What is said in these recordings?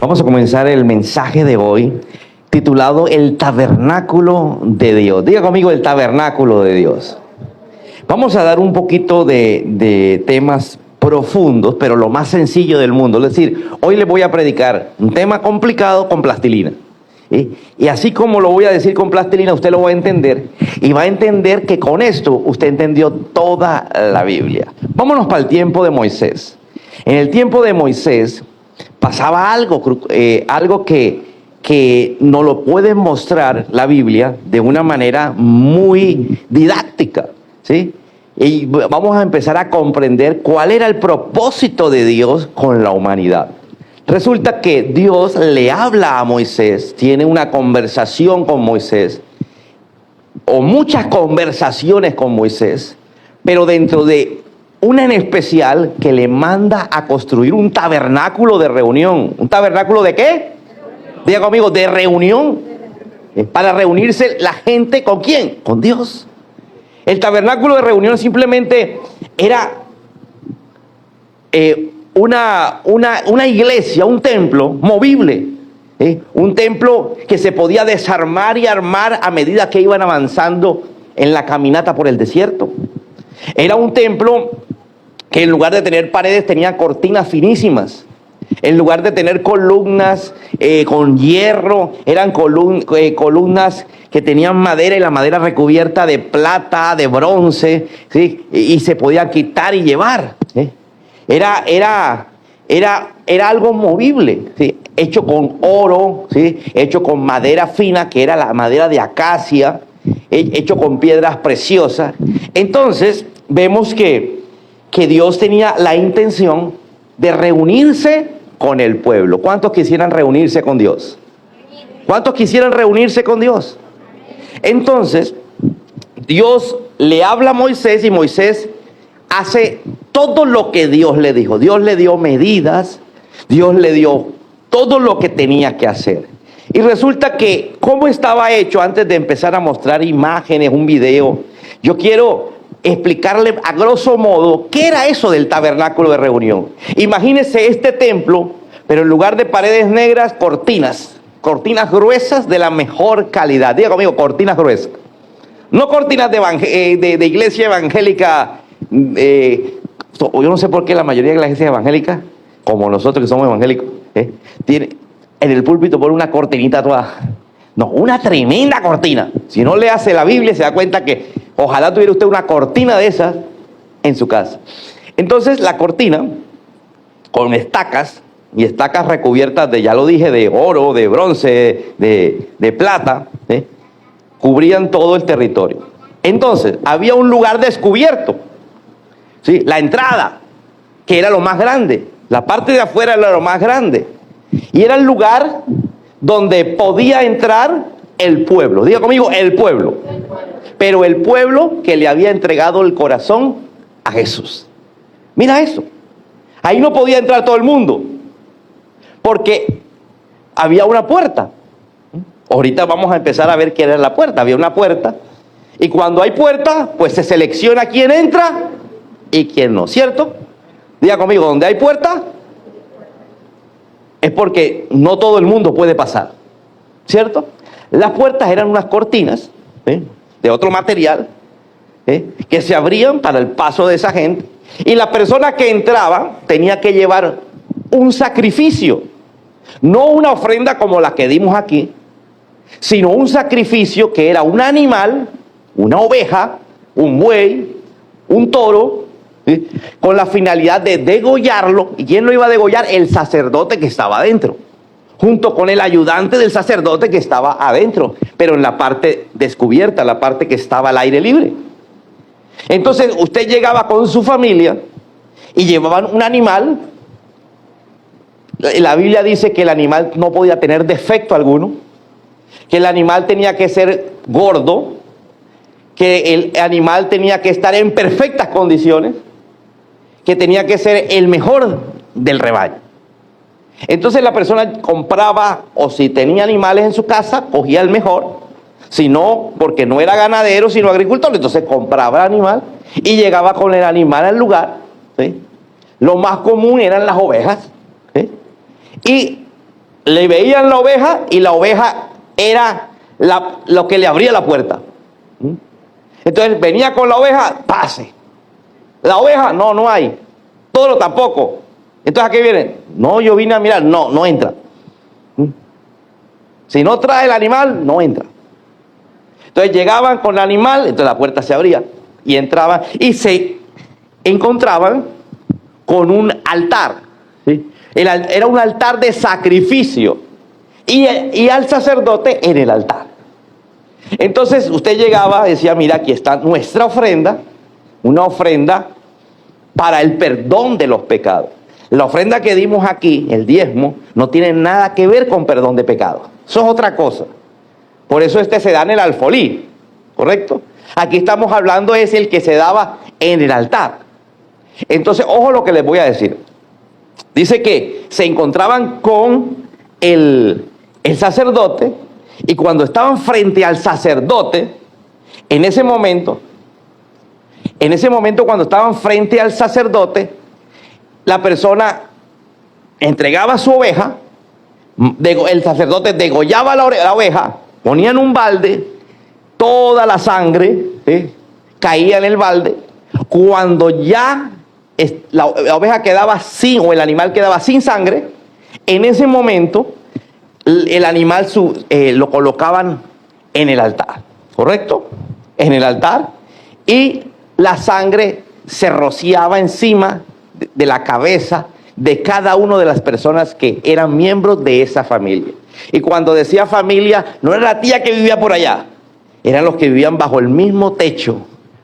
Vamos a comenzar el mensaje de hoy titulado El Tabernáculo de Dios. Diga conmigo, el Tabernáculo de Dios. Vamos a dar un poquito de temas profundos, pero lo más sencillo del mundo. Es decir, hoy les voy a predicar un tema complicado con plastilina. Y así como lo voy a decir con plastilina, usted lo va a entender. Y va a entender que con esto usted entendió toda la Biblia. Vámonos para el tiempo de Moisés. En el tiempo de Moisés pasaba algo que nos lo puede mostrar la Biblia de una manera muy didáctica, ¿sí? Y vamos a empezar a comprender cuál era el propósito de Dios con la humanidad. Resulta que Dios le habla a Moisés, tiene una conversación con Moisés, o muchas conversaciones con Moisés, pero dentro de una en especial que le manda a construir un tabernáculo de reunión. ¿Un tabernáculo de qué? Diga conmigo, de reunión. Para reunirse la gente, ¿con quién? Con Dios. El tabernáculo de reunión simplemente era una iglesia, un templo movible. Un templo que se podía desarmar y armar a medida que iban avanzando en la caminata por el desierto. Era un templo que en lugar de tener paredes tenía cortinas finísimas. En lugar de tener columnas con hierro, eran columnas que tenían madera y la madera recubierta de plata, de bronce, ¿sí? Y se podía quitar y llevar. Era algo movible, ¿sí? Hecho con oro, ¿sí? Hecho con madera fina, que era la madera de acacia, hecho con piedras preciosas. Entonces vemos que Dios tenía la intención de reunirse con el pueblo. ¿Cuántos quisieran reunirse con Dios? ¿Cuántos quisieran reunirse con Dios? Entonces, Dios le habla a Moisés y Moisés hace todo lo que Dios le dijo. Dios le dio medidas, Dios le dio todo lo que tenía que hacer. Y resulta que, ¿cómo estaba hecho? Antes de empezar a mostrar imágenes, un video, yo quiero explicarle a grosso modo qué era eso del tabernáculo de reunión. Imagínese este templo, pero en lugar de paredes negras, cortinas gruesas de la mejor calidad. Diga conmigo, cortinas gruesas. No cortinas de iglesia evangélica. Yo no sé por qué la mayoría de las iglesias evangélicas, como nosotros que somos evangélicos, tiene en el púlpito pone una cortinita toda. No, una tremenda cortina. Si no le hace la Biblia, se da cuenta que ojalá tuviera usted una cortina de esas en su casa. Entonces la cortina, con estacas, y estacas recubiertas de, ya lo dije, de oro, de bronce, de plata, cubrían todo el territorio. Entonces había un lugar descubierto, ¿sí? La entrada, que era lo más grande. La parte de afuera era lo más grande. Y era el lugar donde podía entrar el pueblo. Diga conmigo, el pueblo. Pero el pueblo que le había entregado el corazón a Jesús. Mira eso. Ahí no podía entrar todo el mundo, porque había una puerta. Ahorita vamos a empezar a ver qué era la puerta. Había una puerta. Y cuando hay puerta, pues se selecciona quién entra y quién no, ¿cierto? Diga conmigo, donde hay puerta es porque no todo el mundo puede pasar, ¿cierto? Las puertas eran unas cortinas de otro material que se abrían para el paso de esa gente, y la persona que entraba tenía que llevar un sacrificio, no una ofrenda como la que dimos aquí, sino un sacrificio que era un animal, una oveja, un buey, un toro, ¿sí? Con la finalidad de degollarlo. ¿Y quién lo iba a degollar? El sacerdote que estaba adentro, junto con el ayudante del sacerdote que estaba adentro, pero en la parte descubierta, la parte que estaba al aire libre. Entonces usted llegaba con su familia y llevaban un animal. La Biblia dice que el animal no podía tener defecto alguno, que el animal tenía que ser gordo, que el animal tenía que estar en perfectas condiciones, que tenía que ser el mejor del rebaño. Entonces la persona compraba, o si tenía animales en su casa, cogía el mejor. Si no, porque no era ganadero, sino agricultor, entonces compraba el animal y llegaba con el animal al lugar, ¿sí? Lo más común eran las ovejas, ¿sí? Y le veían la oveja y la oveja era lo que le abría la puerta. Entonces venía con la oveja, pase. La oveja, no, no hay. Toro tampoco. Entonces, ¿a qué vienen? No, yo vine a mirar. No, no entra. Si no trae el animal, no entra. Entonces llegaban con el animal, entonces la puerta se abría y entraban y se encontraban con un altar. ¿Sí? Era un altar de sacrificio y al sacerdote en el altar. Entonces usted llegaba y decía, mira, aquí está nuestra ofrenda, una ofrenda para el perdón de los pecados. La ofrenda que dimos aquí, el diezmo, no tiene nada que ver con perdón de pecados. Eso es otra cosa. Por eso se da en el alfolí, ¿correcto? Aquí estamos hablando es el que se daba en el altar. Entonces, ojo lo que les voy a decir. Dice que se encontraban con el sacerdote y cuando estaban frente al sacerdote, en ese momento cuando estaban frente al sacerdote, la persona entregaba su oveja, el sacerdote degollaba la oveja, ponían un balde, toda la sangre caía en el balde. Cuando ya la oveja quedaba sin, o el animal quedaba sin sangre, en ese momento el animal lo colocaban en el altar, ¿correcto? En el altar, y la sangre se rociaba encima de la cabeza de cada una de las personas que eran miembros de esa familia. Y cuando decía familia, no era la tía que vivía por allá, eran los que vivían bajo el mismo techo,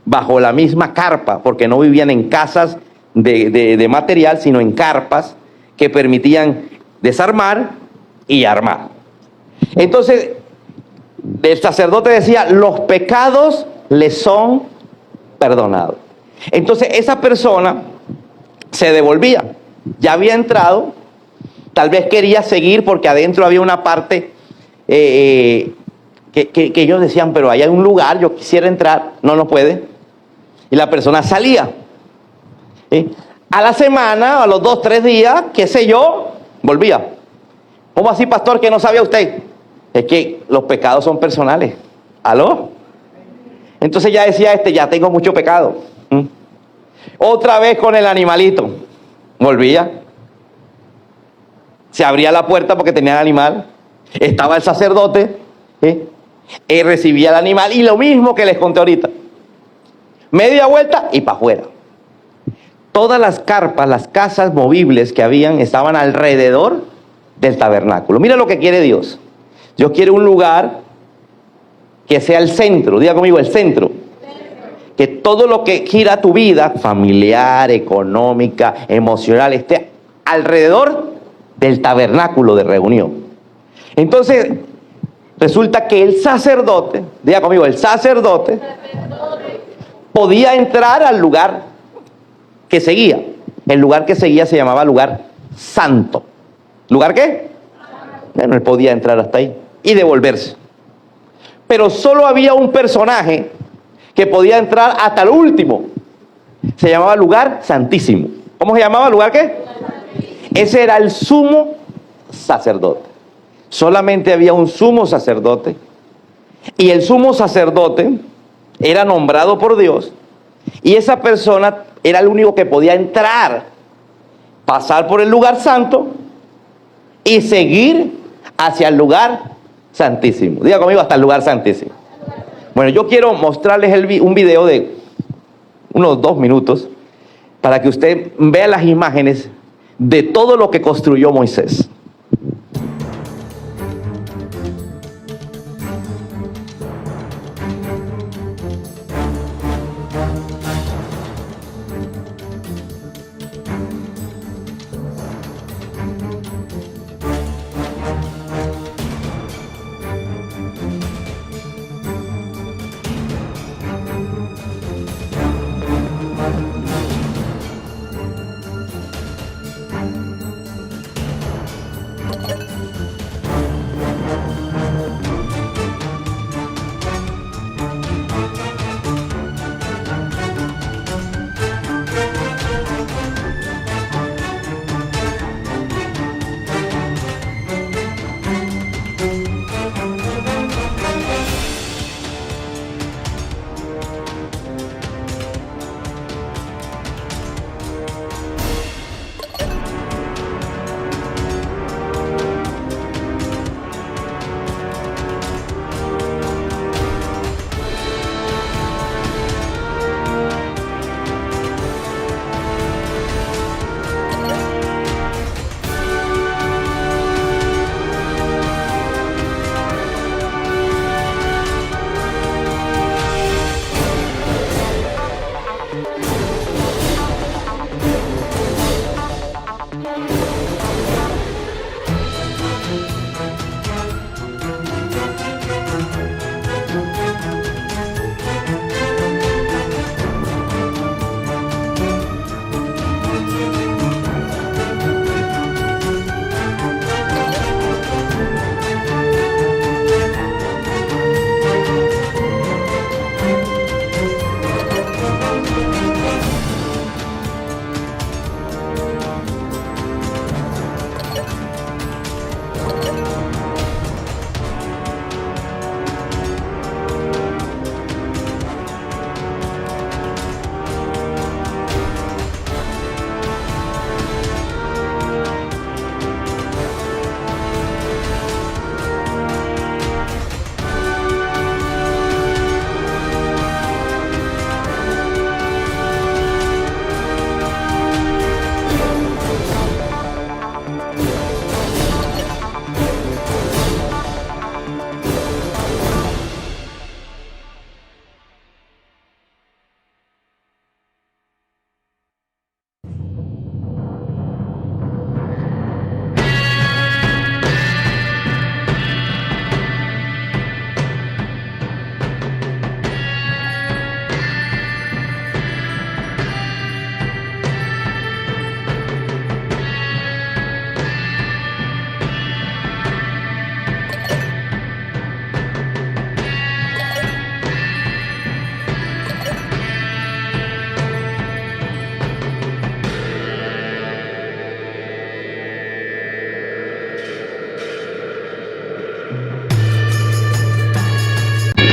bajo la misma carpa, porque no vivían en casas de material, sino en carpas que permitían desarmar y armar. Entonces, el sacerdote decía, los pecados le son perdonados. Entonces, esa persona se devolvía. Ya había entrado, tal vez quería seguir porque adentro había una parte que ellos decían, pero ahí hay un lugar, yo quisiera entrar, no puede. Y la persona salía. A la semana, a los 2, 3 días, qué sé yo, volvía. ¿Cómo así, pastor, que no sabía usted? Es que los pecados son personales. ¿Aló? Entonces ya decía ya tengo mucho pecado. Otra vez con el animalito. Volvía. Se abría la puerta porque tenía el animal. Estaba el sacerdote. Él recibía el animal y lo mismo que les conté ahorita. Media vuelta y para afuera. Todas las carpas, las casas movibles que habían, estaban alrededor del tabernáculo. Mira lo que quiere Dios. Dios quiere un lugar que sea el centro. Diga conmigo, el centro. Que todo lo que gira tu vida, familiar, económica, emocional, esté alrededor del tabernáculo de reunión. Entonces, resulta que el sacerdote, diga conmigo, el sacerdote podía entrar al lugar que seguía. El lugar que seguía se llamaba lugar santo. ¿Lugar qué? Bueno, él podía entrar hasta ahí y devolverse. Pero solo había un personaje que podía entrar hasta el último. Se llamaba lugar santísimo. ¿Cómo se llamaba? ¿Lugar qué? Ese era el sumo sacerdote. Solamente había un sumo sacerdote. Y el sumo sacerdote era nombrado por Dios. Y esa persona era el único que podía entrar, pasar por el lugar santo y seguir hacia el lugar santísimo. Diga conmigo, hasta el lugar santísimo. Bueno, yo quiero mostrarles un video de unos 2 minutos para que usted vea las imágenes de todo lo que construyó Moisés.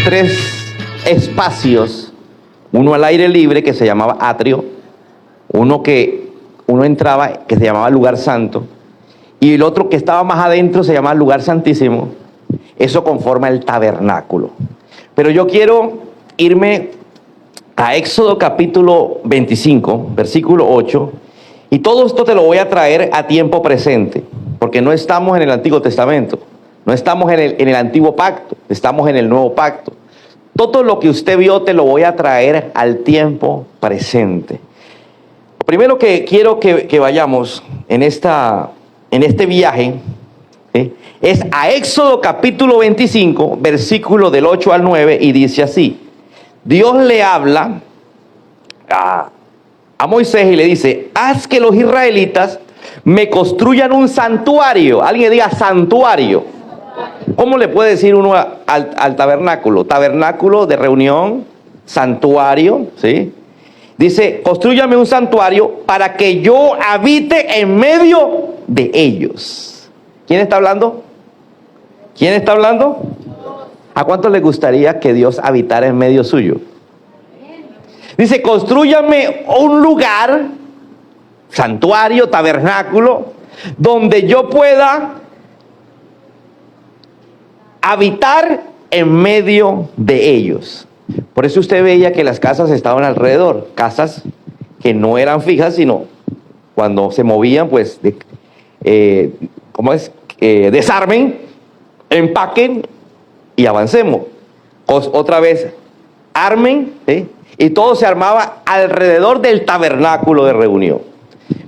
tres espacios, uno al aire libre que se llamaba atrio, uno entraba que se llamaba lugar santo, y el otro que estaba más adentro se llamaba lugar santísimo. Eso conforma el tabernáculo. Pero yo quiero irme a Éxodo capítulo 25, versículo 8, y todo esto te lo voy a traer a tiempo presente, porque no estamos en el Antiguo Testamento, no estamos en el Antiguo Pacto, estamos en el Nuevo Pacto. Todo lo que usted vio te lo voy a traer al tiempo presente. Lo primero que quiero que vayamos en este viaje, ¿sí?, es a Éxodo capítulo 25, versículo del 8 al 9, y dice así. Dios le habla a Moisés y le dice: haz que los israelitas me construyan un santuario. Alguien diga santuario. ¿Cómo le puede decir uno al tabernáculo? Tabernáculo de reunión, santuario, ¿sí? Dice: construyame un santuario para que yo habite en medio de ellos. ¿Quién está hablando? ¿Quién está hablando? ¿A cuánto le gustaría que Dios habitara en medio suyo? Dice: construyame un lugar, santuario, tabernáculo, donde yo pueda habitar en medio de ellos. Por eso usted veía que las casas estaban alrededor, casas que no eran fijas, sino cuando se movían, pues, desarmen, empaquen y avancemos. Otra vez, armen, ¿sí?, y todo se armaba alrededor del tabernáculo de reunión.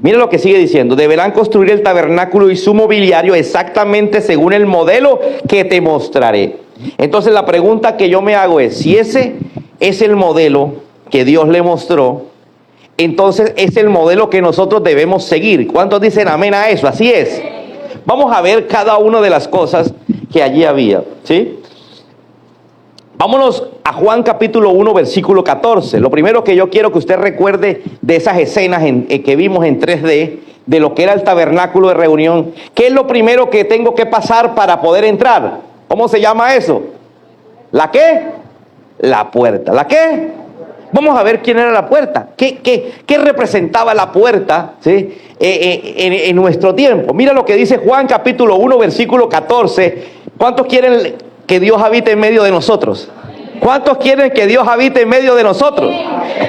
Mira lo que sigue diciendo: deberán construir el tabernáculo y su mobiliario exactamente según el modelo que te mostraré. Entonces la pregunta que yo me hago es: si ese es el modelo que Dios le mostró, entonces es el modelo que nosotros debemos seguir. ¿Cuántos dicen amén a eso? Así es. Vamos a ver cada una de las cosas que allí había, ¿sí? Vámonos a Juan capítulo 1, versículo 14. Lo primero que yo quiero que usted recuerde de esas escenas que vimos en 3D, de lo que era el tabernáculo de reunión. ¿Qué es lo primero que tengo que pasar para poder entrar? ¿Cómo se llama eso? ¿La qué? La puerta. ¿La qué? Vamos a ver quién era la puerta. ¿Qué representaba la puerta, ¿sí?, en nuestro tiempo? Mira lo que dice Juan capítulo 1, versículo 14. ¿Cuántos quieren que Dios habite en medio de nosotros? ¿Cuántos quieren que Dios habite en medio de nosotros?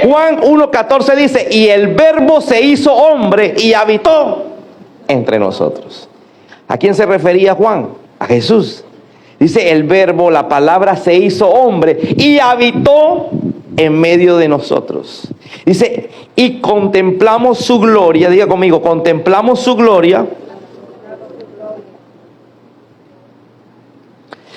Juan 1:14 dice: y el verbo se hizo hombre y habitó entre nosotros. ¿A quién se refería Juan? A Jesús. Dice: el verbo, la palabra, se hizo hombre y habitó en medio de nosotros. Dice: y contemplamos su gloria. Diga conmigo: contemplamos su gloria.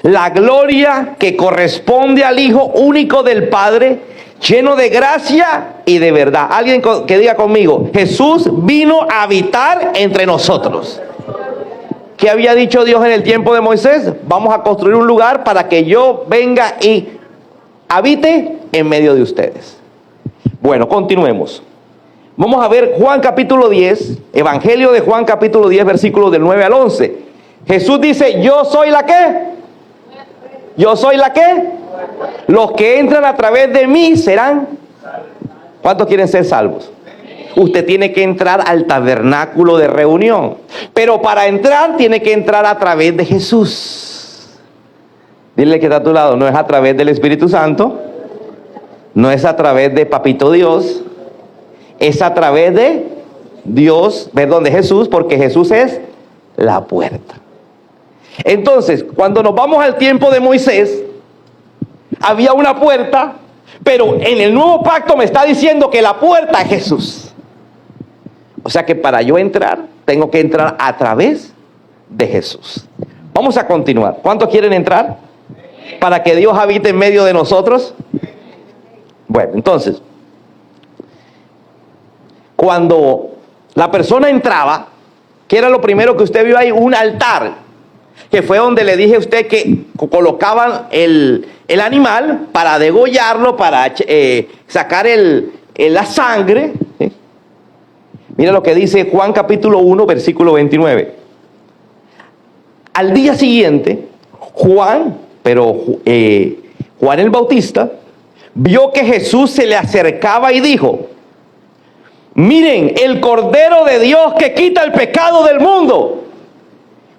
La gloria que corresponde al Hijo único del Padre, lleno de gracia y de verdad. Alguien que diga conmigo: Jesús vino a habitar entre nosotros. ¿Qué había dicho Dios en el tiempo de Moisés? Vamos a construir un lugar para que yo venga y habite en medio de ustedes. Bueno, continuemos. Vamos a ver Juan capítulo 10, Evangelio de Juan capítulo 10, versículos del 9 al 11. Jesús dice: yo soy la ¿qué? ¿Yo soy la qué? Los que entran a través de mí serán. ¿Cuántos quieren ser salvos? Usted tiene que entrar al tabernáculo de reunión, pero para entrar tiene que entrar a través de Jesús. Dile que está a tu lado: no es a través del Espíritu Santo, no es a través de Papito Dios, es a través de Dios, perdón, de Jesús, porque Jesús es la puerta. Entonces, cuando nos vamos al tiempo de Moisés, había una puerta, pero en el nuevo pacto me está diciendo que la puerta es Jesús. O sea que para yo entrar, tengo que entrar a través de Jesús. Vamos a continuar. ¿Cuántos quieren entrar? Para que Dios habite en medio de nosotros. Bueno, entonces, cuando la persona entraba, ¿qué era lo primero que usted vio ahí? Un altar, que fue donde le dije a usted que colocaban el animal para degollarlo, para sacar la sangre, ¿sí? Mira lo que dice Juan capítulo 1, versículo 29. Al día siguiente, Juan Juan el Bautista, vio que Jesús se le acercaba y dijo: miren, el Cordero de Dios que quita el pecado del mundo.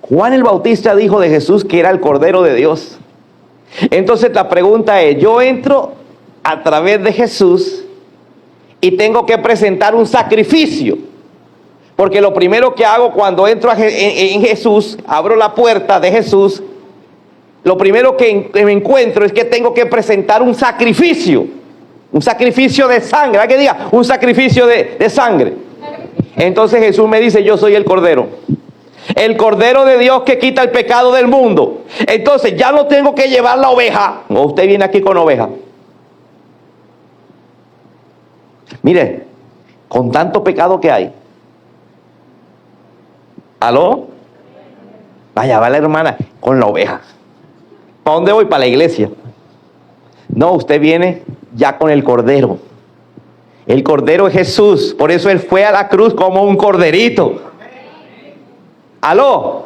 Juan el Bautista dijo de Jesús que era el Cordero de Dios. Entonces la pregunta es, yo entro a través de Jesús y tengo que presentar un sacrificio. Porque lo primero que hago cuando entro en Jesús, abro la puerta de Jesús, lo primero que me encuentro es que tengo que presentar un sacrificio de sangre. ¿Hay que diga? Un sacrificio de sangre. Entonces Jesús me dice, yo soy el Cordero. El Cordero de Dios que quita el pecado del mundo. Entonces ya no tengo que llevar la oveja. O usted viene aquí con oveja. Mire, con tanto pecado que hay. ¿Aló? Vaya, va la hermana con la oveja. ¿Para dónde voy? Para la iglesia. No, usted viene ya con el Cordero. El Cordero es Jesús. Por eso Él fue a la cruz como un corderito. ¿Aló?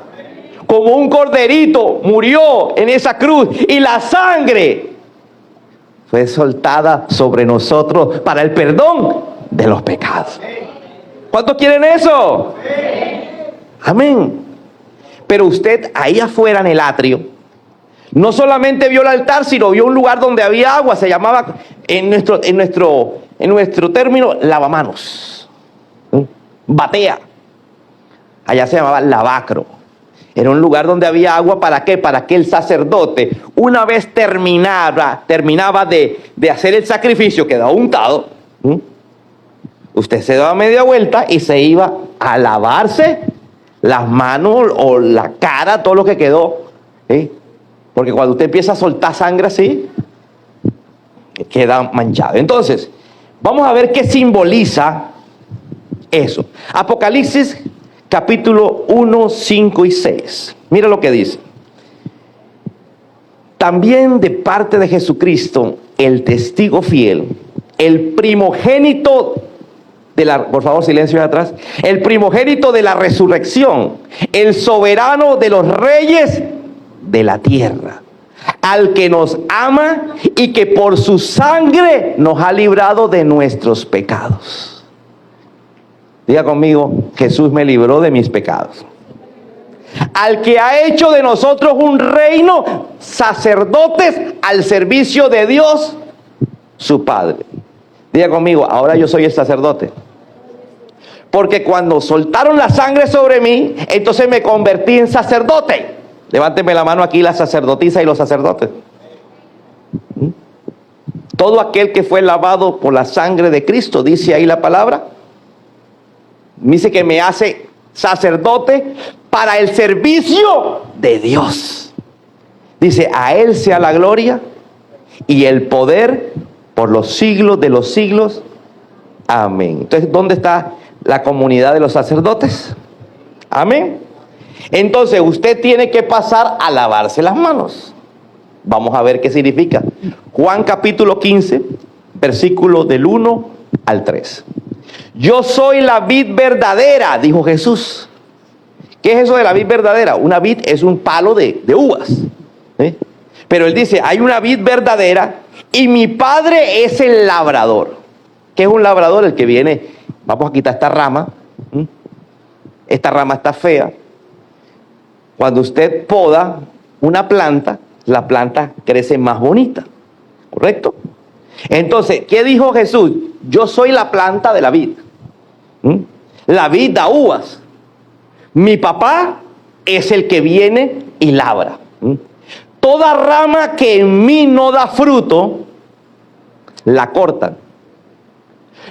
Como un corderito murió en esa cruz. Y la sangre fue soltada sobre nosotros para el perdón de los pecados. ¿Cuántos quieren eso? Amén. Pero usted ahí afuera en el atrio no solamente vio el altar, sino vio un lugar donde había agua. Se llamaba en nuestro término lavamanos, batea. Allá se llamaba lavacro. Era un lugar donde había agua. ¿Para qué? Para que el sacerdote, una vez terminaba de hacer el sacrificio, quedaba untado. Usted se daba media vuelta y se iba a lavarse las manos o la cara, todo lo que quedó. Porque cuando usted empieza a soltar sangre así, queda manchado. Entonces, vamos a ver qué simboliza eso. Apocalipsis capítulo 1, 5 y 6. Mira lo que dice. También de parte de Jesucristo, el testigo fiel, el primogénito por favor, silencio de atrás. El primogénito de la resurrección, el soberano de los reyes de la tierra, al que nos ama y que por su sangre nos ha librado de nuestros pecados. Diga conmigo, Jesús me libró de mis pecados. Al que ha hecho de nosotros un reino, sacerdotes al servicio de Dios, su Padre. Diga conmigo, ahora yo soy el sacerdote. Porque cuando soltaron la sangre sobre mí, entonces me convertí en sacerdote. Levánteme la mano aquí las sacerdotisas y los sacerdotes. Todo aquel que fue lavado por la sangre de Cristo, dice ahí la palabra, dice que me hace sacerdote para el servicio de Dios. Dice, a Él sea la gloria y el poder por los siglos de los siglos. Amén. Entonces, ¿dónde está la comunidad de los sacerdotes? Amén. Entonces, usted tiene que pasar a lavarse las manos. Vamos a ver qué significa. Juan capítulo 15, versículo del 1 al 3. Yo soy la vid verdadera, dijo Jesús. ¿Qué es eso de la vid verdadera? Una vid es un palo de uvas. Pero Él dice, hay una vid verdadera y mi Padre es el labrador. ¿Qué es un labrador? El que viene, vamos a quitar esta rama. Esta rama está fea. Cuando usted poda una planta, la planta crece más bonita. ¿Correcto? Entonces, ¿qué dijo Jesús? Yo soy la planta de la vid. La vid da uvas. Mi papá es el que viene y labra. Toda rama que en mí no da fruto, la cortan.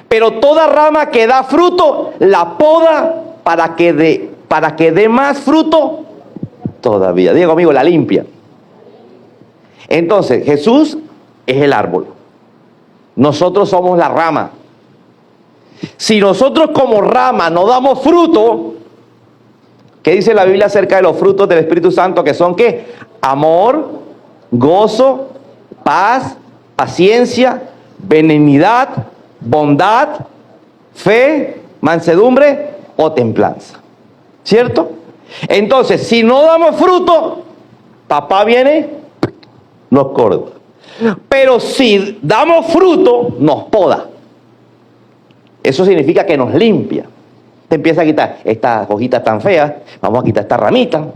Pero toda rama que da fruto, la poda para que dé más fruto todavía. Diga conmigo, la limpia. Entonces, Jesús es el árbol. Nosotros somos la rama. Si nosotros como rama no damos fruto, ¿qué dice la Biblia acerca de los frutos del Espíritu Santo? Que son ¿qué? Amor, gozo, paz, paciencia, benignidad, bondad, fe, mansedumbre o templanza. ¿Cierto? Entonces, si no damos fruto, papá viene, nos corta. Pero si damos fruto, nos poda. Eso significa que nos limpia. Te empieza a quitar estas hojitas tan feas, vamos a quitar esta ramita.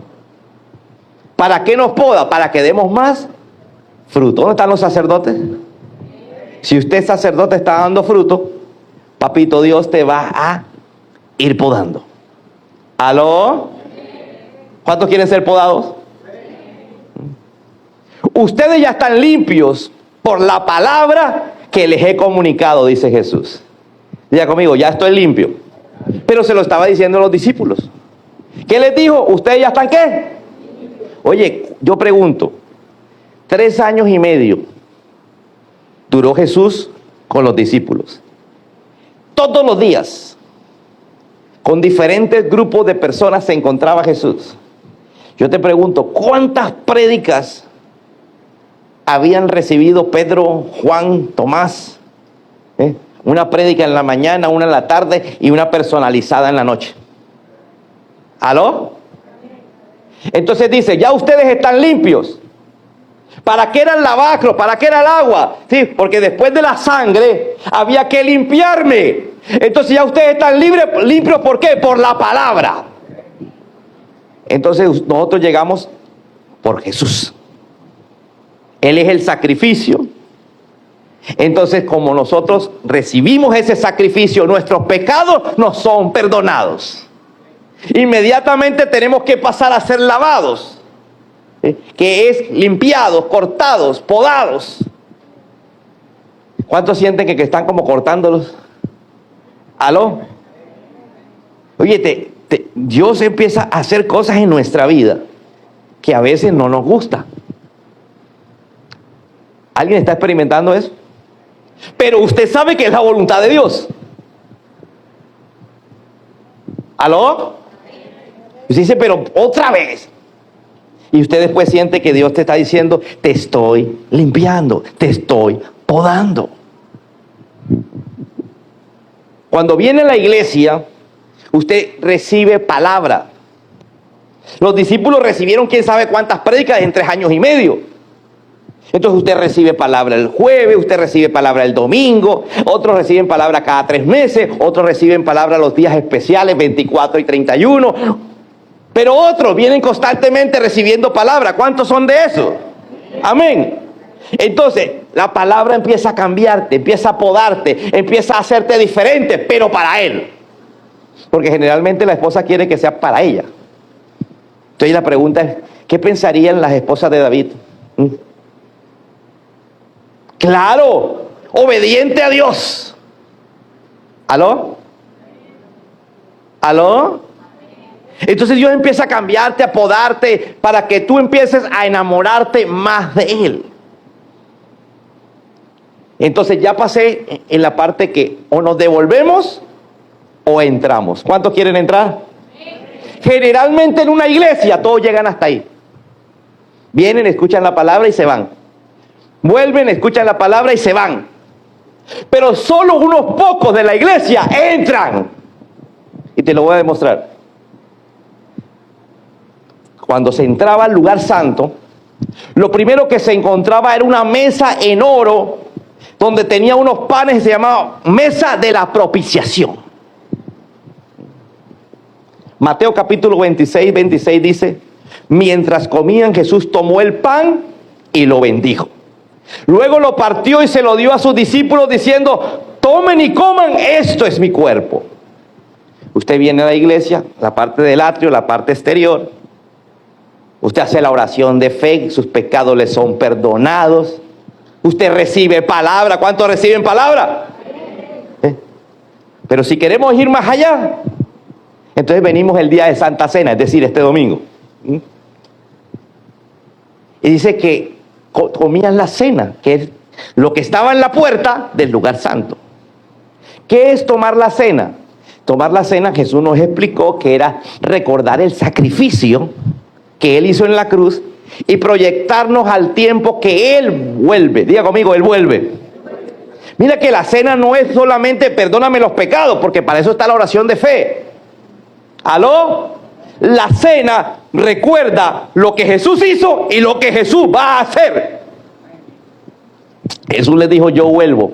¿Para qué nos poda? Para que demos más fruto. ¿Dónde están los sacerdotes? Si usted sacerdote está dando fruto, papito Dios te va a ir podando. ¿Aló? ¿Cuántos quieren ser podados? Ustedes ya están limpios por la palabra que les he comunicado, dice Jesús. Diga conmigo, ya estoy limpio. Pero se lo estaba diciendo a los discípulos. ¿Qué les dijo? ¿Ustedes ya están qué? Oye, yo pregunto, 3 años y medio duró Jesús con los discípulos. Todos los días, con diferentes grupos de personas se encontraba Jesús. Yo te pregunto, ¿cuántas prédicas habían recibido Pedro, Juan, Tomás? Una prédica en la mañana, una en la tarde y una personalizada en la noche. ¿Aló? Entonces dice, ya ustedes están limpios. ¿Para qué era el lavacro? ¿Para qué era el agua? Sí, porque después de la sangre había que limpiarme. Entonces ya ustedes están limpios, ¿por qué? Por la palabra. Entonces nosotros llegamos por Jesús. Él es el sacrificio. Entonces, como nosotros recibimos ese sacrificio, nuestros pecados nos son perdonados. Inmediatamente tenemos que pasar a ser lavados, que es limpiados, cortados, podados. ¿Cuántos sienten que están como cortándolos? ¿Aló? Oye, Dios empieza a hacer cosas en nuestra vida que a veces no nos gusta. ¿Alguien está experimentando eso? Pero usted sabe que es la voluntad de Dios. ¿Aló? Usted dice, pero otra vez. Y usted después siente que Dios te está diciendo, te estoy limpiando, te estoy podando. Cuando viene a la iglesia, usted recibe palabra. Los discípulos recibieron quién sabe cuántas prédicas en 3 años y medio. Entonces usted recibe palabra el jueves, usted recibe palabra el domingo, otros reciben palabra cada 3 meses, otros reciben palabra los días especiales, 24 y 31. Pero otros vienen constantemente recibiendo palabra. ¿Cuántos son de eso? Amén. Entonces, la palabra empieza a cambiarte, empieza a podarte, empieza a hacerte diferente, pero para él. Porque generalmente la esposa quiere que sea para ella. Entonces la pregunta es, ¿qué pensarían las esposas de David? Claro, obediente a Dios. ¿Aló? ¿Aló? Entonces Dios empieza a cambiarte, a podarte, para que tú empieces a enamorarte más de Él. Entonces ya pasé en la parte que o nos devolvemos o entramos. ¿Cuántos quieren entrar? Generalmente en una iglesia todos llegan hasta ahí. Vienen, escuchan la palabra y se van. Vuelven, escuchan la palabra y se van. Pero solo unos pocos de la iglesia entran. Y te lo voy a demostrar. Cuando se entraba al lugar santo, lo primero que se encontraba era una mesa en oro, donde tenía unos panes que se llamaba mesa de la propiciación. Mateo capítulo 26 dice, mientras comían, Jesús tomó el pan y lo bendijo. Luego lo partió y se lo dio a sus discípulos diciendo, tomen y coman, esto es mi cuerpo. Usted viene a la iglesia, la parte del atrio, la parte exterior. Usted hace la oración de fe, sus pecados le son perdonados. Usted recibe palabra. ¿Cuántos reciben palabra? Pero si queremos ir más allá, entonces venimos el día de Santa Cena, es decir, este domingo. Y dice que comían la cena, que es lo que estaba en la puerta del lugar santo. ¿Qué es tomar la cena? Tomar la cena, Jesús nos explicó que era recordar el sacrificio que Él hizo en la cruz y proyectarnos al tiempo que Él vuelve. Diga conmigo, Él vuelve. Mira que la cena no es solamente perdóname los pecados, porque para eso está la oración de fe. ¿Aló? La cena recuerda lo que Jesús hizo y lo que Jesús va a hacer. Jesús les dijo, yo vuelvo.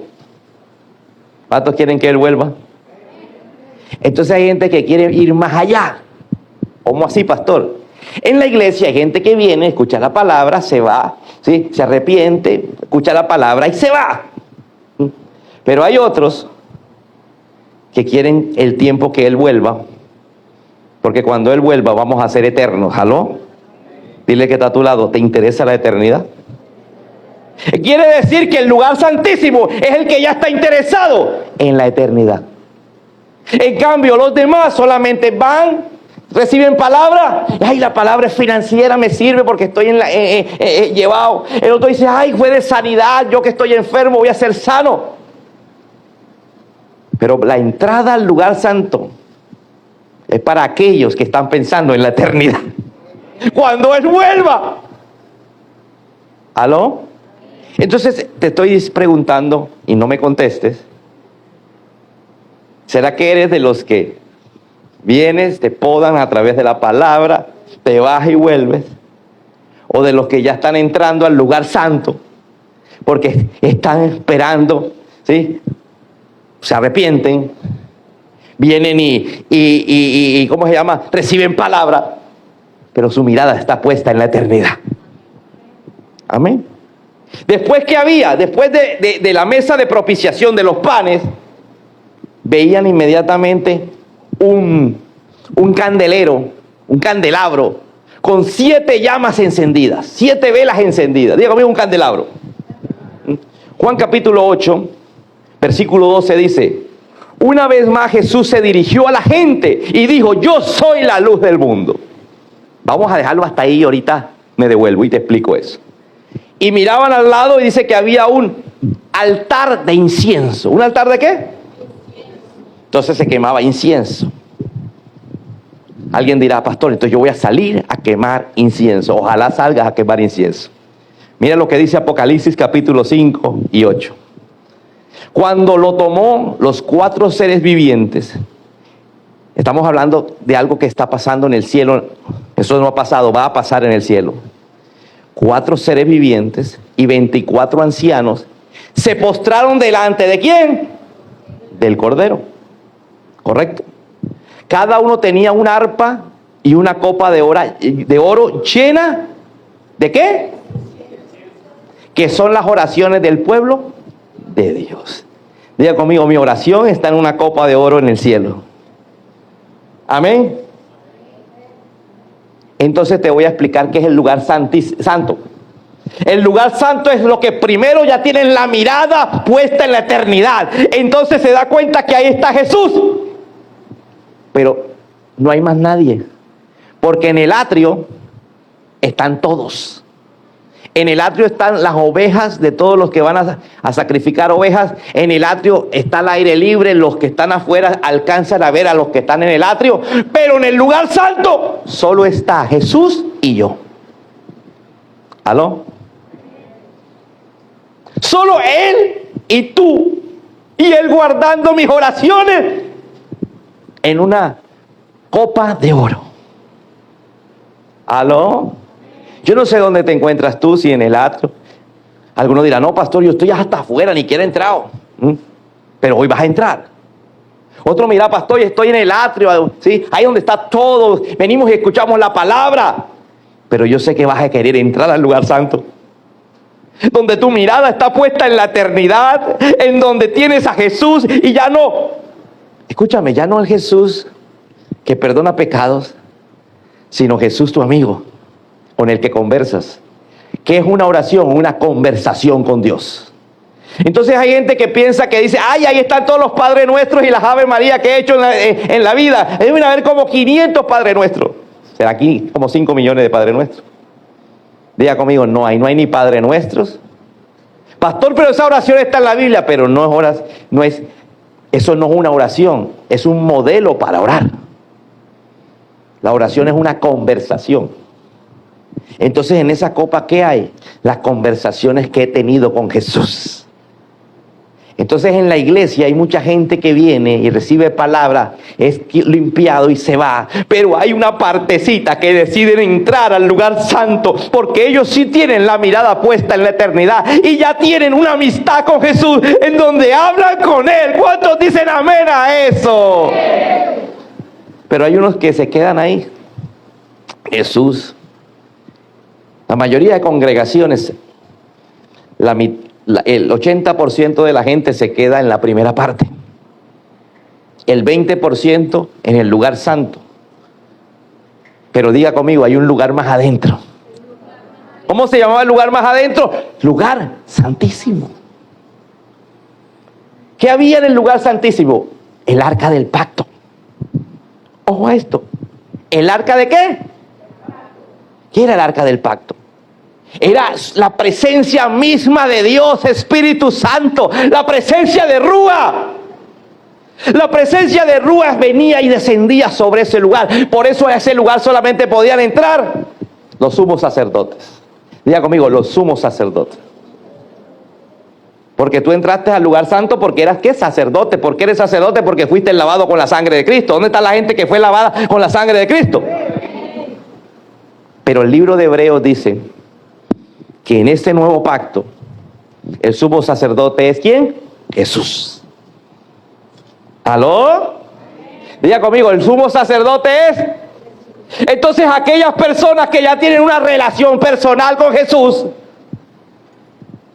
¿Cuántos quieren que Él vuelva? Entonces hay gente que quiere ir más allá. ¿Cómo así, pastor? En la iglesia hay gente que viene, escucha la palabra, se va, ¿sí? Se arrepiente, escucha la palabra y se va. Pero hay otros que quieren el tiempo que Él vuelva, porque cuando Él vuelva vamos a ser eternos. ¿Aló? Dile que está a tu lado, ¿te interesa la eternidad? Quiere decir que el lugar santísimo es el que ya está interesado en la eternidad. En cambio, los demás solamente van, reciben palabra. Ay, la palabra es financiera, me sirve porque estoy llevado. El otro dice, ay, fue de sanidad, yo que estoy enfermo voy a ser sano. Pero la entrada al lugar santo es para aquellos que están pensando en la eternidad. Cuando Él vuelva. ¿Aló? Entonces te estoy preguntando, y no me contestes, ¿será que eres de los que vienes, te podan a través de la palabra, te vas y vuelves? ¿O de los que ya están entrando al lugar santo porque están esperando, ¿sí? Se arrepienten, vienen y ¿cómo se llama? Reciben palabra, pero su mirada está puesta en la eternidad. Amén. Después de la mesa de propiciación de los panes, veían inmediatamente un candelero, un candelabro, con 7 llamas encendidas, 7 velas encendidas. Diga conmigo, un candelabro. Juan capítulo 8, versículo 12 dice, una vez más Jesús se dirigió a la gente y dijo, yo soy la luz del mundo. Vamos a dejarlo hasta ahí, ahorita me devuelvo y te explico eso. Y miraban al lado y dice que había un altar de incienso. ¿Un altar de qué? Entonces se quemaba incienso. Alguien dirá, pastor, entonces yo voy a salir a quemar incienso. Ojalá salgas a quemar incienso. Mira lo que dice Apocalipsis capítulo 5 y 8. Cuando lo tomó los 4 seres vivientes, estamos hablando de algo que está pasando en el cielo. Eso no ha pasado, va a pasar en el cielo. 4 seres vivientes y 24 ancianos se postraron delante de ¿quién? Del Cordero. ¿Correcto? Cada uno tenía una arpa y una copa de oro llena ¿de qué? Que son las oraciones del pueblo de Dios. Diga conmigo, mi oración está en una copa de oro en el cielo. Amén. Entonces te voy a explicar qué es el lugar santo. El lugar santo es lo que primero ya tienen la mirada puesta en la eternidad. Entonces se da cuenta que ahí está Jesús. Pero no hay más nadie. Porque en el atrio están todos. En el atrio están las ovejas de todos los que van a sacrificar ovejas. En el atrio está el aire libre. Los que están afuera alcanzan a ver a los que están en el atrio. Pero en el lugar santo solo está Jesús y yo. ¿Aló? Solo Él y tú. Y Él guardando mis oraciones en una copa de oro. ¿Aló? Yo no sé dónde te encuentras tú, si en el atrio. Algunos dirán, no, pastor, yo estoy hasta afuera, ni siquiera he entrado. Pero hoy vas a entrar. Otro mira, pastor, yo estoy en el atrio, ¿sí? Ahí donde está todo. Venimos y escuchamos la palabra. Pero yo sé que vas a querer entrar al lugar santo. Donde tu mirada está puesta en la eternidad. En donde tienes a Jesús y ya no. Escúchame, ya no el Jesús que perdona pecados, sino Jesús tu amigo, con el que conversas. ¿Qué es una oración? Una conversación con Dios. Entonces hay gente que piensa, que dice, ay, ahí están todos los Padres Nuestros y las Ave María que he hecho en la vida. Deben haber como 500 Padres Nuestros. Será aquí como 5 millones de Padres Nuestros. Diga conmigo, no hay ni Padres Nuestros. Pastor, pero esa oración está en la Biblia, pero eso no es una oración, es un modelo para orar. La oración es una conversación. Entonces en esa copa, ¿qué hay? Las conversaciones que he tenido con Jesús. Entonces en la iglesia hay mucha gente que viene y recibe palabra, es limpiado y se va. Pero hay una partecita que deciden entrar al lugar santo porque ellos sí tienen la mirada puesta en la eternidad y ya tienen una amistad con Jesús en donde hablan con Él. ¿Cuántos dicen amén a eso? Pero hay unos que se quedan ahí. Jesús. La mayoría de congregaciones, el 80% de la gente se queda en la primera parte. El 20% en el lugar santo. Pero diga conmigo, hay un lugar más adentro. ¿Cómo se llamaba el lugar más adentro? Lugar santísimo. ¿Qué había en el lugar santísimo? El arca del pacto. Ojo a esto. ¿El arca de qué? ¿Qué era el arca del pacto? Era la presencia misma de Dios, Espíritu Santo, la presencia de Rúa. La presencia de Rúa venía y descendía sobre ese lugar. Por eso a ese lugar solamente podían entrar los sumos sacerdotes. Diga conmigo, los sumos sacerdotes. Porque tú entraste al lugar santo porque eras, ¿qué? Sacerdote. ¿Por qué eres sacerdote? Porque fuiste lavado con la sangre de Cristo. ¿Dónde está la gente que fue lavada con la sangre de Cristo? Pero el libro de Hebreos dice que en este nuevo pacto el sumo sacerdote es ¿quién? Jesús. ¿Aló? Diga conmigo, el sumo sacerdote es. Entonces aquellas personas que ya tienen una relación personal con Jesús,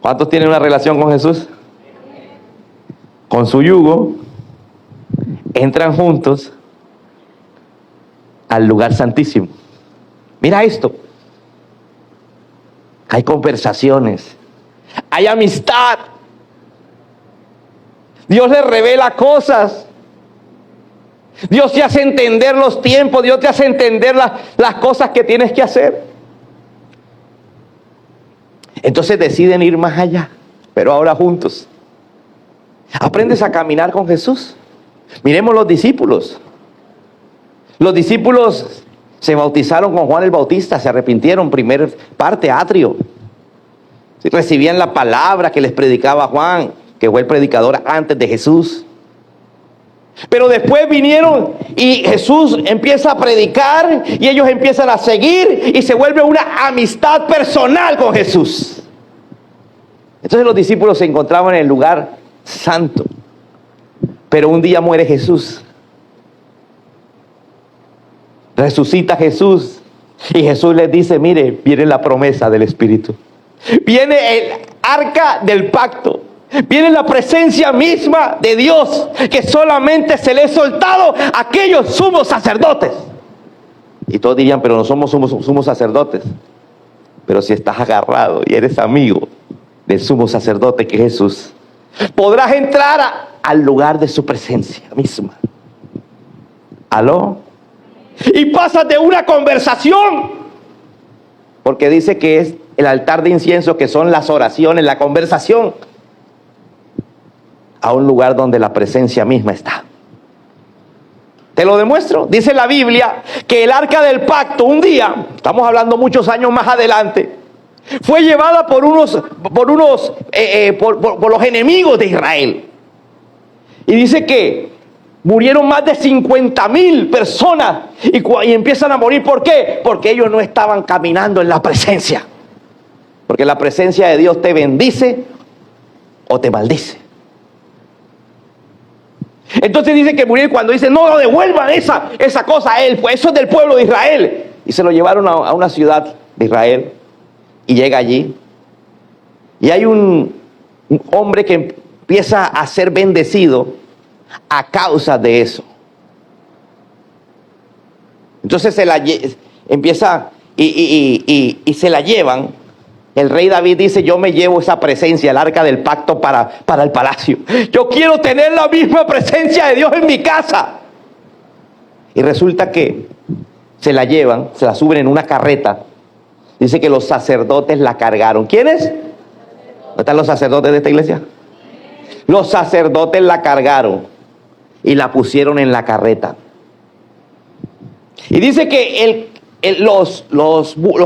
¿cuántos tienen una relación con Jesús? Con su yugo, entran juntos al lugar santísimo. Mira esto. Hay conversaciones, hay amistad. Dios le revela cosas. Dios te hace entender los tiempos. Dios te hace entender las cosas que tienes que hacer. Entonces deciden ir más allá, pero ahora juntos. Aprendes a caminar con Jesús. Miremos los discípulos. Los discípulos se bautizaron con Juan el Bautista, se arrepintieron, primer parte, atrio. Recibían la palabra que les predicaba Juan, que fue el predicador antes de Jesús. Pero después vinieron y Jesús empieza a predicar y ellos empiezan a seguir y se vuelve una amistad personal con Jesús. Entonces los discípulos se encontraban en el lugar santo. Pero un día muere Jesús. Resucita Jesús y Jesús les dice, mire, viene la promesa del Espíritu. Viene el arca del pacto. Viene la presencia misma de Dios que solamente se le ha soltado a aquellos sumos sacerdotes. Y todos dirían, pero no somos sumos sacerdotes. Pero si estás agarrado y eres amigo del sumo sacerdote que es Jesús, podrás entrar al lugar de su presencia misma. ¿Aló? Y pasas de una conversación, porque dice que es el altar de incienso, que son las oraciones, la conversación, a un lugar donde la presencia misma está. Te lo demuestro. Dice la Biblia que el arca del pacto un día, estamos hablando muchos años más adelante, fue llevada por los enemigos de Israel. Y dice que murieron más de 50,000 personas y empiezan a morir. ¿Por qué? Porque ellos no estaban caminando en la presencia. Porque la presencia de Dios te bendice o te maldice. Entonces dice que murieron cuando dice, no devuelvan esa cosa a él, pues eso es del pueblo de Israel. Y se lo llevaron a una ciudad de Israel y llega allí. Y hay un hombre que empieza a ser bendecido a causa de eso. Entonces empieza y se la llevan. El rey David dice, yo me llevo esa presencia, el arca del pacto para el palacio. Yo quiero tener la misma presencia de Dios en mi casa. Y resulta que se la llevan, se la suben en una carreta. Dice que los sacerdotes la cargaron. ¿Quiénes? ¿Dónde están los sacerdotes de esta iglesia? Los sacerdotes la cargaron y la pusieron en la carreta. Y dice que los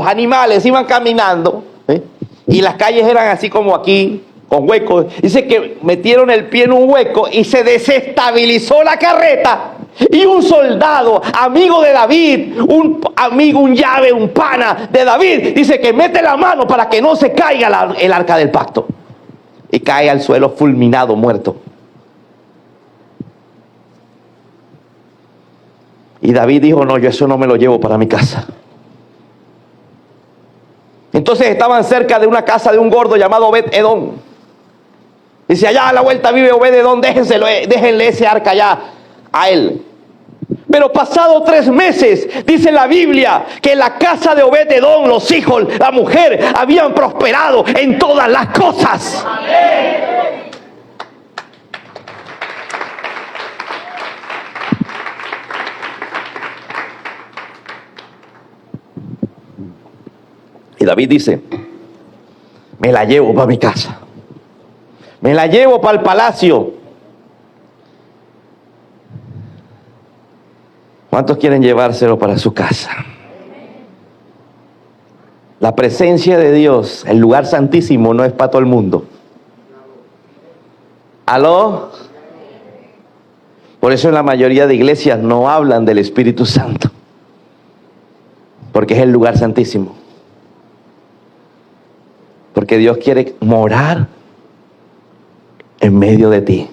animales iban caminando, ¿eh? Y las calles eran así como aquí, con huecos. Dice que metieron el pie en un hueco y se desestabilizó la carreta. Y un soldado, amigo de David, un amigo, un llave, un pana de David, dice que mete la mano para que no se caiga el arca del pacto. Y cae al suelo fulminado, muerto. Y David dijo, no, yo eso no me lo llevo para mi casa. Entonces estaban cerca de una casa de un gordo llamado Obed-Edom. Dice, allá a la vuelta vive Obed-Edom, déjenle ese arca allá a él. Pero pasado 3 meses, dice la Biblia, que en la casa de Obed-Edom, los hijos, la mujer, habían prosperado en todas las cosas. Amén. Y David dice, me la llevo para mi casa. Me la llevo para el palacio. ¿Cuántos quieren llevárselo para su casa? La presencia de Dios, el lugar santísimo, no es para todo el mundo. ¿Aló? Por eso en la mayoría de iglesias no hablan del Espíritu Santo. Porque es el lugar santísimo. Porque Dios quiere morar en medio de ti.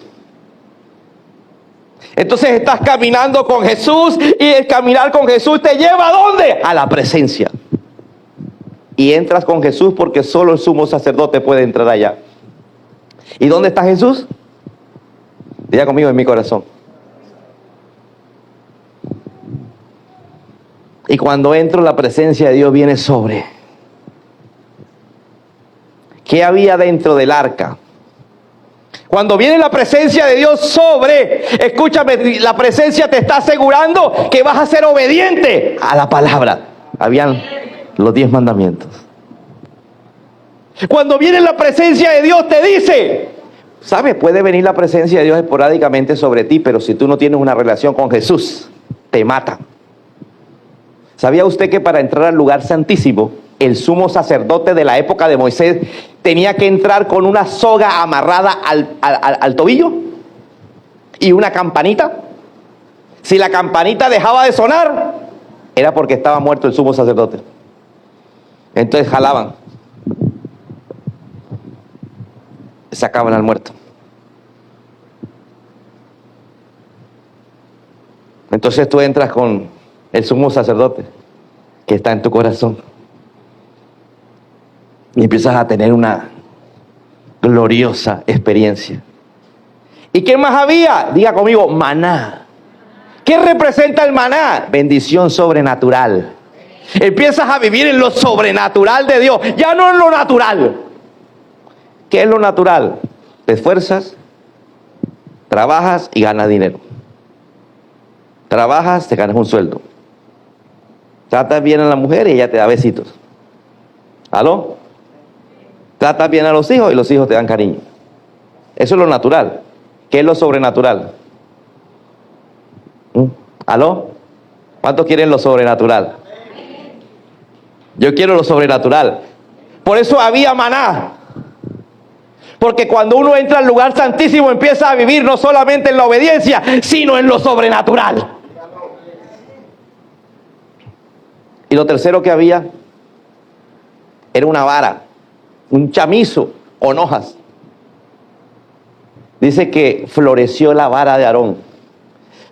Entonces estás caminando con Jesús y el caminar con Jesús te lleva ¿a dónde? A la presencia. Y entras con Jesús porque solo el sumo sacerdote puede entrar allá. ¿Y dónde está Jesús? Diga conmigo, en mi corazón. Y cuando entro, la presencia de Dios viene sobre. ¿Qué había dentro del arca? Cuando viene la presencia de Dios sobre, escúchame, la presencia te está asegurando que vas a ser obediente a la palabra. Habían los 10 mandamientos. Cuando viene la presencia de Dios te dice, ¿sabes? Puede venir la presencia de Dios esporádicamente sobre ti, pero si tú no tienes una relación con Jesús, te mata. ¿Sabía usted que para entrar al lugar santísimo, el sumo sacerdote de la época de Moisés tenía que entrar con una soga amarrada al tobillo y una campanita? Si la campanita dejaba de sonar, era porque estaba muerto el sumo sacerdote. Entonces jalaban, sacaban al muerto. Entonces tú entras con el sumo sacerdote que está en tu corazón. Y empiezas a tener una gloriosa experiencia. ¿Y qué más había? Diga conmigo, maná. ¿Qué representa el maná? Bendición sobrenatural. Empiezas a vivir en lo sobrenatural de Dios, ya no en lo natural. ¿Qué es lo natural? Te esfuerzas, trabajas y ganas dinero. Trabajas, te ganas un sueldo. Tratas bien a la mujer y ella te da besitos. ¿Aló? Tratas bien a los hijos y los hijos te dan cariño. Eso es lo natural. ¿Qué es lo sobrenatural? ¿Aló? ¿Cuántos quieren lo sobrenatural? Yo quiero lo sobrenatural. Por eso había maná. Porque cuando uno entra al lugar santísimo empieza a vivir no solamente en la obediencia, sino en lo sobrenatural. Y lo tercero que había era una vara, un chamizo con hojas. Dice que floreció la vara de Aarón.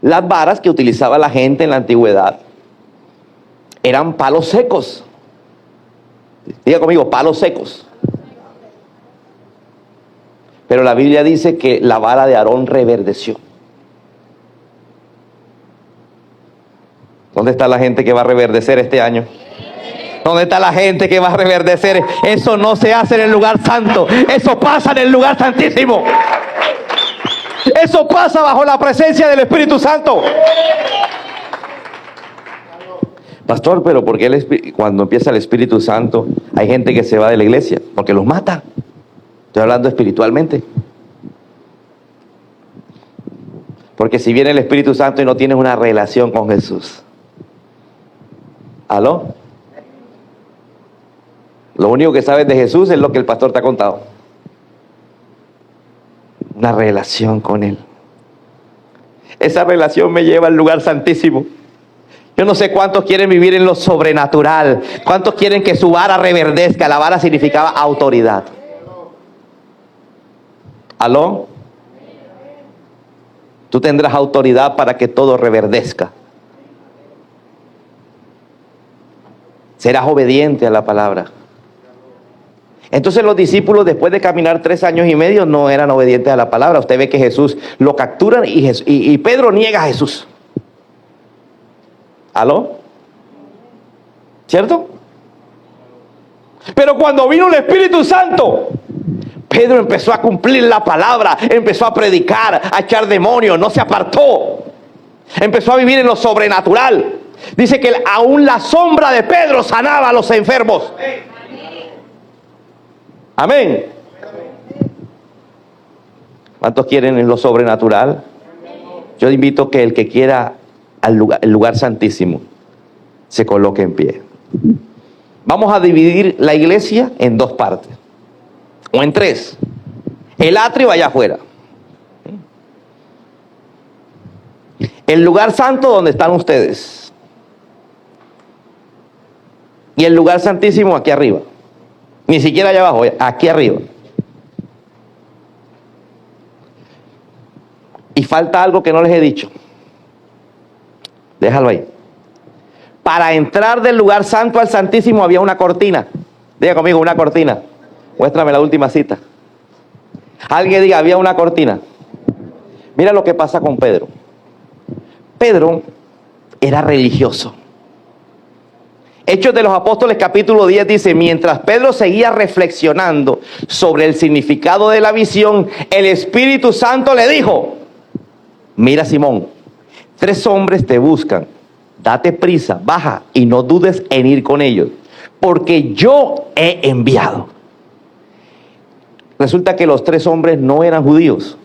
Las varas que utilizaba la gente en la antigüedad eran palos secos. Diga conmigo, palos secos. Pero la Biblia dice que la vara de Aarón reverdeció. ¿Dónde está la gente que va a reverdecer este año? ¿Dónde está la gente que va a reverdecer? Eso no se hace en el lugar santo. Eso pasa en el lugar santísimo. Eso pasa bajo la presencia del Espíritu Santo. Pastor, pero ¿por qué cuando empieza el Espíritu Santo hay gente que se va de la iglesia? Porque los mata. Estoy hablando espiritualmente. Porque si viene el Espíritu Santo y no tienes una relación con Jesús. ¿Aló? Lo único que sabes de Jesús es lo que el pastor te ha contado. Una relación con Él. Esa relación me lleva al lugar santísimo. Yo no sé cuántos quieren vivir en lo sobrenatural. ¿Cuántos quieren que su vara reverdezca? La vara significaba autoridad. ¿Aló? Tú tendrás autoridad para que todo reverdezca. Serás obediente a la palabra. Entonces los discípulos, después de caminar 3 años y medio, no eran obedientes a la palabra. Usted ve que Jesús lo capturan y Pedro niega a Jesús. ¿Aló? ¿Cierto? Pero cuando vino el Espíritu Santo, Pedro empezó a cumplir la palabra, empezó a predicar, a echar demonios, no se apartó. Empezó a vivir en lo sobrenatural. Dice que aún la sombra de Pedro sanaba a los enfermos. Amén. ¿Cuántos quieren en lo sobrenatural? Yo invito que el que quiera el lugar santísimo se coloque en pie. Vamos a dividir la iglesia en 2 partes, o en 3. El atrio allá afuera, el lugar santo donde están ustedes, y el lugar santísimo aquí arriba. Ni siquiera allá abajo, aquí arriba. Y falta algo que no les he dicho. Déjalo ahí. Para entrar del lugar santo al santísimo había una cortina. Diga conmigo, una cortina. Muéstrame la última cita. Alguien diga, había una cortina. Mira lo que pasa con Pedro. Pedro era religioso. Hechos de los Apóstoles capítulo 10 dice: mientras Pedro seguía reflexionando sobre el significado de la visión, el Espíritu Santo le dijo: mira, Simón, 3 hombres te buscan. Date prisa, baja y no dudes en ir con ellos, porque yo he enviado. Resulta que los 3 hombres no eran judíos.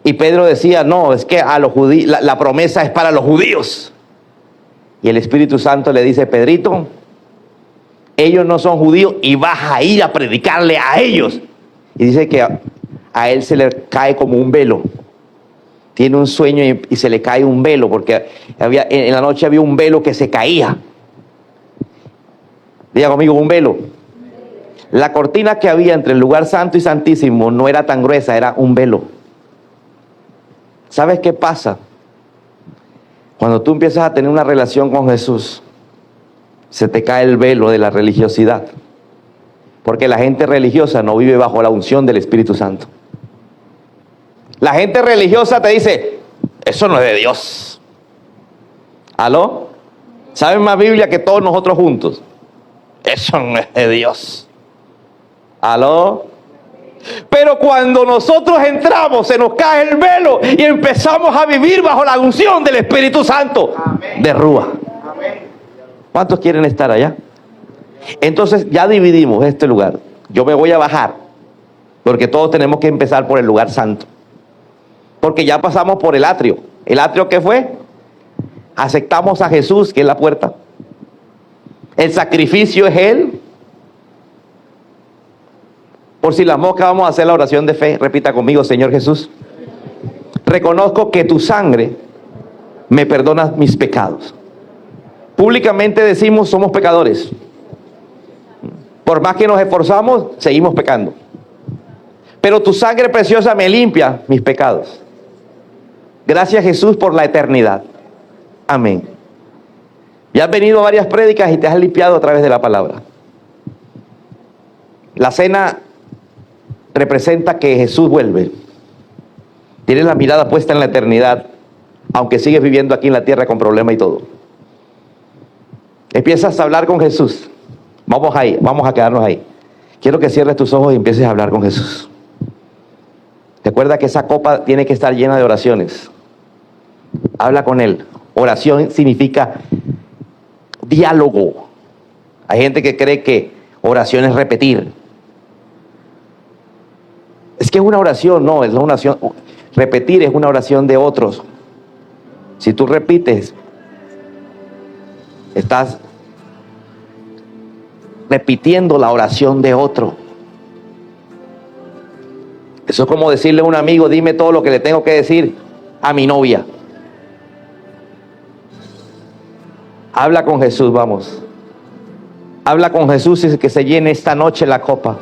Y Pedro decía: no, es que a los judíos, la promesa es para los judíos. Y el Espíritu Santo le dice: Pedrito, ellos no son judíos y vas a ir a predicarle a ellos. Y dice que a él se le cae como un velo. Tiene un sueño y se le cae un velo, porque en la noche había un velo que se caía. Diga conmigo, un velo. La cortina que había entre el lugar santo y santísimo no era tan gruesa, era un velo. ¿Sabes qué pasa? Cuando tú empiezas a tener una relación con Jesús, se te cae el velo de la religiosidad. Porque la gente religiosa no vive bajo la unción del Espíritu Santo. La gente religiosa te dice: eso no es de Dios. ¿Aló? ¿Saben más Biblia que todos nosotros juntos? Eso no es de Dios. ¿Aló? Pero cuando nosotros entramos, se nos cae el velo y empezamos a vivir bajo la unción del Espíritu Santo. Amén. De Rúa. Amén. ¿Cuántos quieren estar allá? Entonces ya dividimos este lugar. Yo me voy a bajar, porque todos tenemos que empezar por el lugar santo. Porque ya pasamos por el atrio. ¿El atrio qué fue? Aceptamos a Jesús, que es la puerta. El sacrificio es Él. Por si la mosca, vamos a hacer la oración de fe. Repita conmigo: Señor Jesús, reconozco que tu sangre me perdona mis pecados. Públicamente decimos: somos pecadores. Por más que nos esforzamos, seguimos pecando. Pero tu sangre preciosa me limpia mis pecados. Gracias, Jesús, por la eternidad. Amén. Ya has venido a varias prédicas y te has limpiado a través de la palabra. La cena representa que Jesús vuelve. Tienes la mirada puesta en la eternidad, aunque sigues viviendo aquí en la tierra con problemas y todo. Empiezas a hablar con Jesús. Vamos ahí, vamos a quedarnos ahí. Quiero que cierres tus ojos y empieces a hablar con Jesús. Recuerda que esa copa tiene que estar llena de oraciones. Habla con Él. Oración significa diálogo. Hay gente que cree que oración es repetir. Es que es una oración, no, es una oración. Repetir es una oración de otros. Si tú repites, estás repitiendo la oración de otro. Eso es como decirle a un amigo, dime todo lo que le tengo que decir a mi novia. Habla con Jesús, vamos. Habla con Jesús y que se llene esta noche la copa.